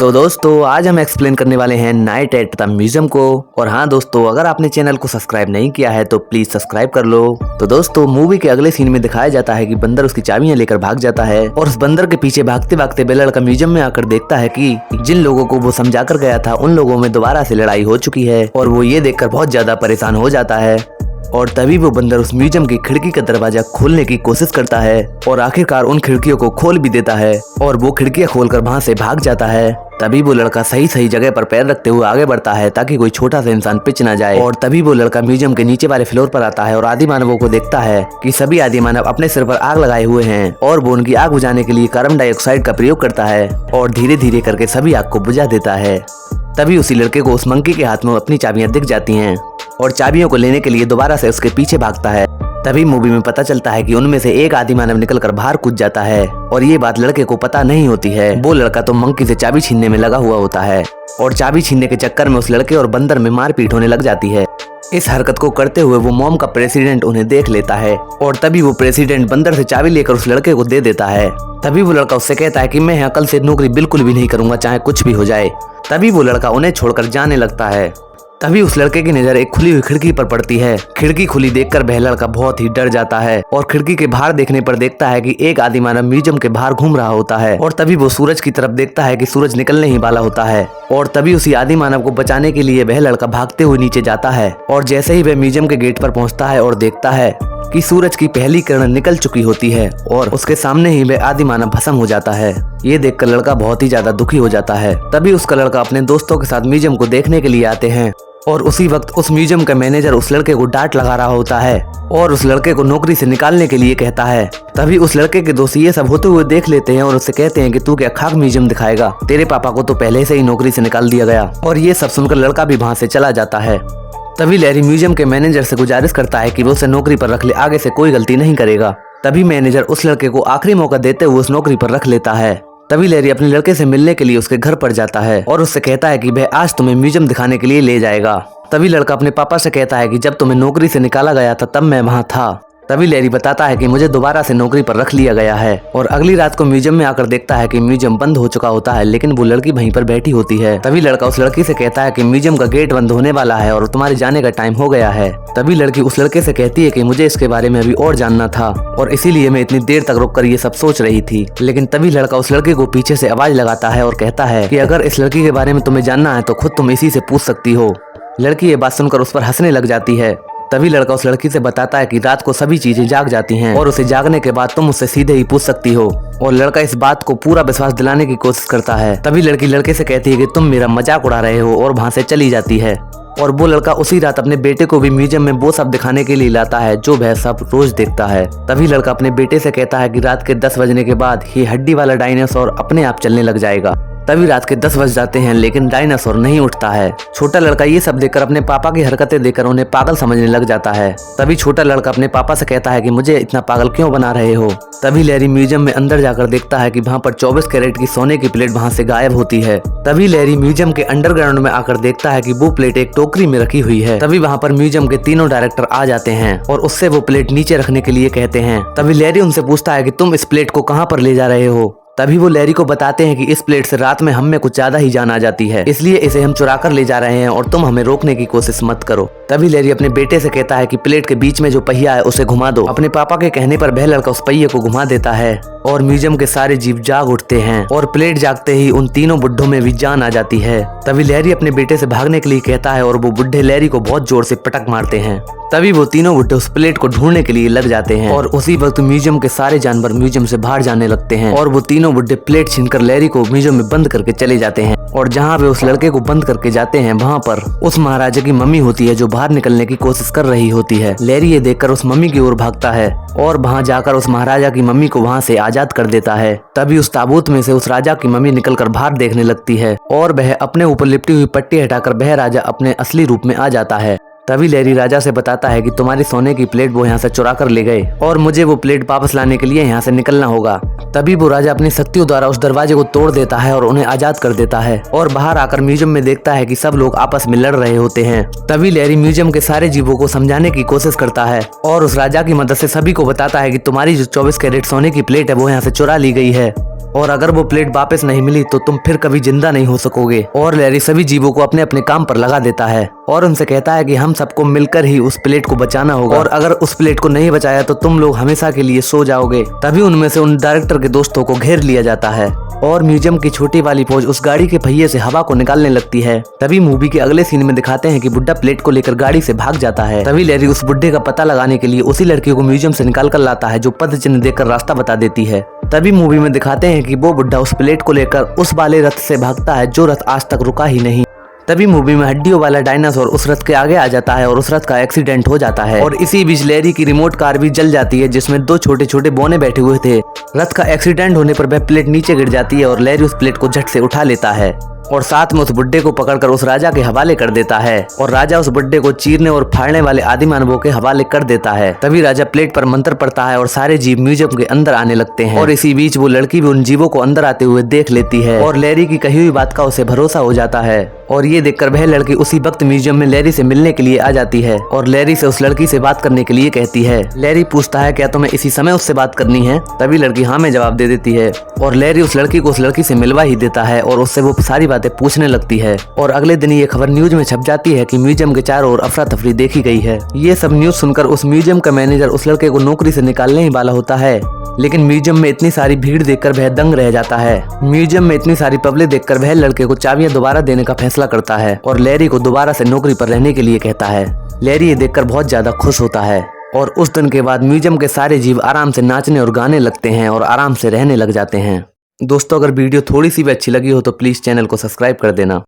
तो दोस्तों आज हम एक्सप्लेन करने वाले हैं नाइट एट द म्यूजियम को। और हाँ दोस्तों, अगर आपने चैनल को सब्सक्राइब नहीं किया है तो प्लीज सब्सक्राइब कर लो। तो दोस्तों मूवी के अगले सीन में दिखाया जाता है कि बंदर उसकी चाबियां लेकर भाग जाता है और उस बंदर के पीछे भागते भागते बेला लड़का म्यूजियम में आकर देखता है कि जिन लोगों को वो समझा कर गया था उन लोगों में दोबारा से लड़ाई हो चुकी है और वो ये देखकर बहुत ज्यादा परेशान हो जाता है। और तभी वो बंदर उस म्यूजियम की खिड़की का दरवाजा खोलने की कोशिश करता है और आखिरकार उन खिड़कियों को खोल भी देता है और वो खिड़कियां खोलकर वहां से भाग जाता है। तभी वो लड़का सही जगह पर पैर रखते हुए आगे बढ़ता है ताकि कोई छोटा सा इंसान पिच ना जाए। और तभी वो लड़का म्यूजियम के नीचे वाले फ्लोर पर आता है और आदि मानवों को देखता है कि सभी आदि मानव अपने सिर पर आग लगाए हुए हैं और वो उनकी आग बुझाने के लिए कार्बन डाइऑक्साइड का प्रयोग करता है और धीरे धीरे करके सभी आग को बुझा देता है। तभी उसी लड़के को उस मंकी के हाथ में अपनी चाबियां दिख जाती हैं और चाबियों को लेने के लिए दोबारा से उसके पीछे भागता है। तभी मूवी में पता चलता है कि उनमें से एक आदि मानव निकलकर बाहर कूद जाता है और ये बात लड़के को पता नहीं होती है। वो लड़का तो मंकी से चाबी छीनने में लगा हुआ होता है और चाबी छीनने के चक्कर में उस लड़के और बंदर में मारपीट होने लग जाती है। इस हरकत को करते हुए वो मॉम का प्रेसिडेंट उन्हें देख लेता है और तभी वो प्रेसिडेंट बंदर से चाबी लेकर उस लड़के को दे देता है। तभी वो लड़का उससे कहता है कि मैं यहाँ कल से नौकरी बिल्कुल भी नहीं करूंगा, चाहे कुछ भी हो जाए। तभी वो लड़का उन्हें छोड़कर जाने लगता है। तभी उस लड़के की नजर एक खुली हुई खिड़की पर पड़ती है। खिड़की खुली देखकर वह लड़का बहुत ही डर जाता है और खिड़की के बाहर देखने पर देखता है कि एक आदि मानव म्यूजियम के बाहर घूम रहा होता है। और तभी वो सूरज की तरफ देखता है कि सूरज निकलने ही वाला होता है और तभी उसी आदि मानव को बचाने के लिए वह लड़का भागते हुए नीचे जाता है। और जैसे ही वह म्यूजियम के गेट पर पहुंचता है और देखता है कि सूरज की पहली किरण निकल चुकी होती है और उसके सामने ही वह आदि मानव भस्म हो जाता है। ये देखकर लड़का बहुत ही ज्यादा दुखी हो जाता है। तभी उसका लड़का अपने दोस्तों के साथ म्यूजियम को देखने के लिए आते हैं और उसी वक्त उस म्यूजियम का मैनेजर उस लड़के को डांट लगा रहा होता है और उस लड़के को नौकरी से निकालने के लिए कहता है। तभी उस लड़के के दोस्त ये सब होते हुए देख लेते हैं और उससे कहते हैं कि तू क्या खाक म्यूजियम दिखाएगा, तेरे पापा को तो पहले से ही नौकरी से निकाल दिया गया। और ये सब सुनकर लड़का भी वहाँ से चला जाता है। तभी लैरी म्यूजियम के मैनेजर से गुजारिश करता है कि वो उसे नौकरी पर रख ले, आगे से कोई गलती नहीं करेगा। तभी मैनेजर उस लड़के को आखिरी मौका देते हुए उस नौकरी पर रख लेता है। तभी लैरी अपने लड़के से मिलने के लिए उसके घर पर जाता है और उससे कहता है कि वह आज तुम्हें म्यूजियम दिखाने के लिए ले जाएगा। तभी लड़का अपने पापा से कहता है कि जब तुम्हें नौकरी से निकाला गया था तब मैं वहाँ था। तभी लैरी बताता है कि मुझे दोबारा से नौकरी पर रख लिया गया है। और अगली रात को म्यूजियम में आकर देखता है कि म्यूजियम बंद हो चुका होता है लेकिन वो लड़की वहीं पर बैठी होती है। तभी लड़का उस लड़की से कहता है कि म्यूजियम का गेट बंद होने वाला है और तुम्हारे जाने का टाइम हो गया है। तभी लड़की उस लड़के से कहती है कि मुझे इसके बारे में अभी और जानना था और इसीलिए मैं इतनी देर तक रुक कर ये सब सोच रही थी। लेकिन तभी लड़का उस लड़के को पीछे से आवाज लगाता है और कहता है कि अगर इस लड़की के बारे में तुम्हें जानना है तो खुद तुम इसी से पूछ सकती हो। लड़की ये बात सुनकर उस पर हंसने लग जाती है। तभी लड़का उस लड़की से बताता है कि रात को सभी चीजें जाग जाती हैं और उसे जागने के बाद तुम उससे सीधे ही पूछ सकती हो। और लड़का इस बात को पूरा विश्वास दिलाने की कोशिश करता है। तभी लड़की लड़के से कहती है कि तुम मेरा मजाक उड़ा रहे हो और वहाँ से चली जाती है। और वो लड़का उसी रात अपने बेटे को भी म्यूजियम में वो सब दिखाने के लिए लाता है जो वह सब रोज देखता है। तभी लड़का अपने बेटे से कहता है कि रात के 10 बजने के बाद ये हड्डी वाला डायनासोर अपने आप चलने लग जाएगा। तभी रात के 10 बज जाते हैं लेकिन डायनासोर नहीं उठता है। छोटा लड़का ये सब देखकर अपने पापा की हरकतें देखकर उन्हें पागल समझने लग जाता है। तभी छोटा लड़का अपने पापा से कहता है कि मुझे इतना पागल क्यों बना रहे हो। तभी लैरी म्यूजियम में अंदर जाकर देखता है कि वहाँ पर 24 कैरेट की सोने की प्लेट वहाँ से गायब होती है। तभी लैरी म्यूजियम के अंडरग्राउंड में आकर देखता है कि वो प्लेट एक टोकरी में रखी हुई है। तभी वहाँ पर म्यूजियम के तीनों डायरेक्टर आ जाते हैं और उससे वो प्लेट नीचे रखने के लिए कहते हैं। तभी लैरी उनसे पूछता है कि तुम इस प्लेट को कहाँ पर ले जा रहे हो। तभी वो लैरी को बताते हैं कि इस प्लेट से रात में हम में कुछ ज्यादा ही जान आ जाती है, इसलिए इसे हम चुरा कर ले जा रहे हैं और तुम हमें रोकने की कोशिश मत करो। तभी लैरी अपने बेटे से कहता है कि प्लेट के बीच में जो पहिया है उसे घुमा दो। अपने पापा के कहने पर वह लड़का उस पहिए को घुमा देता है और म्यूजियम के सारे जीव जाग उठते हैं और प्लेट जागते ही उन तीनों बुड्ढों में भी जान आ जाती है। तभी लैरी अपने बेटे से भागने के लिए कहता है और वो बुड्ढे लैरी को बहुत जोर से पटक मारते हैं। तभी वो तीनों बुड्ढे उस प्लेट को ढूंढने के लिए लग जाते हैं और उसी वक्त म्यूजियम के सारे जानवर म्यूजियम से बाहर जाने लगते हैं और वो तीनों बुड्ढे प्लेट छीनकर लैरी को म्यूजियम में बंद करके चले जाते हैं। और जहाँ वे उस लड़के को बंद करके जाते हैं वहाँ पर उस महाराजा की मम्मी होती है जो बाहर निकलने की कोशिश कर रही होती है। लैरी ये देखकर उस मम्मी की ओर भागता है और वहाँ जाकर उस महाराजा की मम्मी को वहाँ से आजाद कर देता है। तभी उस ताबूत में से उस राजा की मम्मी निकलकर बाहर देखने लगती है और वह अपने ऊपर लिपटी हुई पट्टी हटाकर वह राजा अपने असली रूप में आ जाता है। तभी लैरी राजा से बताता है कि तुम्हारी सोने की प्लेट वो यहाँ से चुरा कर ले गए और मुझे वो प्लेट वापस लाने के लिए यहाँ से निकलना होगा। तभी वो राजा अपनी शक्तियों द्वारा उस दरवाजे को तोड़ देता है और उन्हें आजाद कर देता है और बाहर आकर म्यूजियम में देखता है कि सब लोग आपस में लड़ रहे होते हैं। तभी लैरी म्यूजियम के सारे जीवों को समझाने की कोशिश करता है और उस राजा की मदद से सभी को बताता है कि तुम्हारी जो 24 कैरेट सोने की प्लेट है वो यहाँ से चुरा ली गई है और अगर वो प्लेट वापस नहीं मिली तो तुम फिर कभी जिंदा नहीं हो सकोगे। और लैरी सभी जीवों को अपने अपने काम पर लगा देता है और उनसे कहता है कि हम सबको मिलकर ही उस प्लेट को बचाना होगा, और अगर उस प्लेट को नहीं बचाया तो तुम लोग हमेशा के लिए सो जाओगे। तभी उनमें से उन डायरेक्टर के दोस्तों को घेर लिया जाता है और म्यूजियम की छोटी वाली फौज उस गाड़ी के पहिए से हवा को निकालने लगती है। तभी मूवी के अगले सीन में दिखाते हैं कि बुड्ढा प्लेट को लेकर गाड़ी से भाग जाता है। तभी लैरी उस बुड्ढे का पता लगाने के लिए उसी लड़की को म्यूजियम से निकाल कर लाता है जो पद चिन्ह देकर रास्ता बता देती है। तभी मूवी में दिखाते हैं कि वो बुड्ढा उस प्लेट को लेकर उस वाले रथ से भागता है जो रथ आज तक रुका ही नहीं। तभी मूवी में हड्डियों वाला डायनासोर उस रथ के आगे आ जाता है और उस रथ का एक्सीडेंट हो जाता है और इसी बीच लैरी की रिमोट कार भी जल जाती है जिसमें दो छोटे छोटे बौने बैठे हुए थे। रथ का एक्सीडेंट होने पर वह प्लेट नीचे गिर जाती है और लैरी उस प्लेट को झट से उठा लेता है और साथ में उस बुड्ढे को पकड़कर उस राजा के हवाले कर देता है और राजा उस बुड्ढे को चीरने और फाड़ने वाले आदि मानवों के हवाले कर देता है। तभी राजा प्लेट पर मंत्र पड़ता है और सारे जीव म्यूजियम के अंदर आने लगते हैं और इसी बीच वो लड़की भी उन जीवों को अंदर आते हुए देख लेती है और लैरी की कही हुई बात का उसे भरोसा हो जाता है और ये देखकर वह लड़की उसी वक्त म्यूजियम में लैरी से मिलने के लिए आ जाती है और लैरी से उस लड़की से बात करने के लिए कहती है। लैरी पूछता है क्या तुम्हें इसी समय उससे बात करनी है? तभी लड़की हाँ में जवाब दे देती है और लैरी उस लड़की को उस लड़की से मिलवा ही देता है और उससे वो सारी बातें पूछने लगती है। और अगले दिन ये खबर न्यूज में छप जाती है कि म्यूजियम के चारों ओर अफरा तफरी देखी गई है। ये सब न्यूज सुनकर उस म्यूजियम का मैनेजर उस लड़के को नौकरी से निकालने ही वाला होता है, लेकिन म्यूजियम में इतनी सारी भीड़ देखकर वह दंग रह जाता है। म्यूजियम में इतनी सारी पब्लिक देखकर वह लड़के को चाबियां दोबारा देने का फैसला करता है और लैरी को दोबारा से नौकरी पर रहने के लिए कहता है। लैरी ये देखकर बहुत ज्यादा खुश होता है और उस दिन के बाद म्यूजियम के सारे जीव आराम से नाचने और गाने लगते हैं और आराम से रहने लग जाते हैं। दोस्तों, अगर वीडियो थोड़ी सी भी अच्छी लगी हो तो प्लीज चैनल को सब्सक्राइब कर देना।